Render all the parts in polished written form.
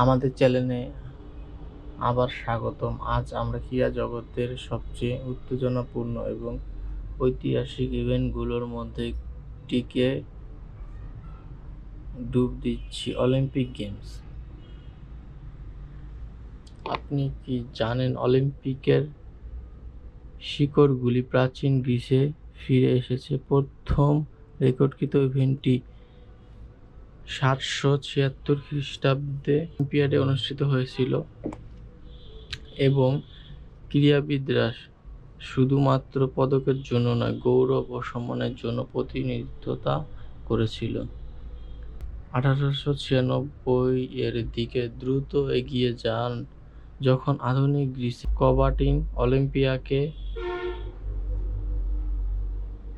আমাদের চ্যানেলে আবার স্বাগতম। আজ আমরা ক্রীড়া জগতের সবচেয়ে উত্তেজনাপূর্ণ এবং ঐতিহাসিক ইভেন্টগুলোর মধ্যে একটিকে ডুব দিচ্ছি, অলিম্পিক গেমস। আপনি কি জানেন অলিম্পিকের শিকড়গুলি প্রাচীন গ্রিসে ফিরে এসেছে? প্রথম রেকর্ডকৃত ইভেন্টটি 776 খ্রিস্টাব্দে অলিম্পিয়াডে অনুষ্ঠিত হয়েছিল এবং ক্রীড়াবিদরা শুধুমাত্র পদকের জন্য নয়, গৌরব ও সম্মানের জন্য প্রতিনিধিত্ব করেছিল। 1896 এর দিকে দ্রুত এগিয়ে যান যখন আধুনিক গ্রিসে কবাডিন অলিম্পিয়াকে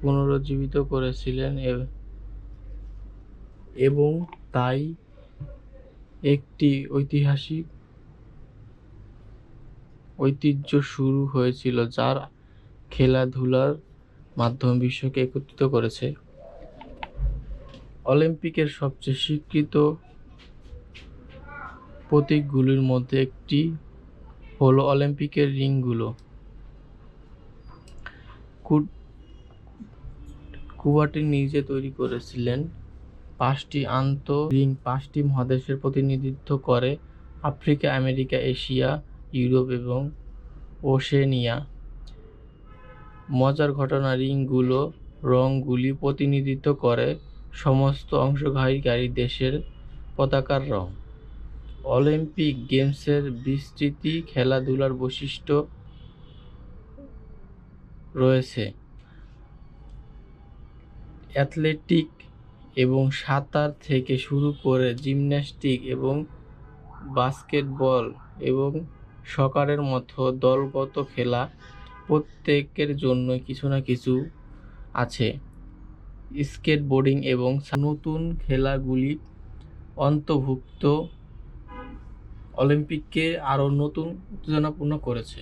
পুনরুজ্জীবিত করেছিলেন এবং তাই একটি ঐতিহাসিক ঐতিহ্য শুরু হয়েছিল যার খেলাধুলার মাধ্যমে বিশ্বকে একত্রিত করেছে। অলিম্পিকের সবচেয়ে স্বীকৃত প্রতীকগুলির মধ্যে একটি হলো অলিম্পিকের রিংগুলো। কুবার্টিন নিজে তৈরি করেছিলেন। 5টি রিং 5টি মহাদেশের প্রতিনিধিত্ব করে: আফ্রিকা, আমেরিকা, এশিয়া, ইউরোপ এবং ওশেনিয়া। মজার ঘটনা, রিংগুলো রঙগুলি প্রতিনিধিত্ব করে সমস্ত অংশগ্রহণকারী দেশের পতাকার রং। অলিম্পিক গেমসের বিস্তৃত খেলাধুলার বৈশিষ্ট্য রয়েছে। অ্যাথলেটিক্স এবং সাঁতার থেকে শুরু করে জিমন্যাস্টিক এবং বাস্কেটবল এবং সকারের মতো দলগত খেলা, প্রত্যেকের জন্য কিছু না কিছু আছে। স্কেটবোর্ডিং এবং নতুন খেলাগুলি অন্তর্ভুক্ত অলিম্পিককে আরও নতুন উত্তেজনাপূর্ণ করেছে।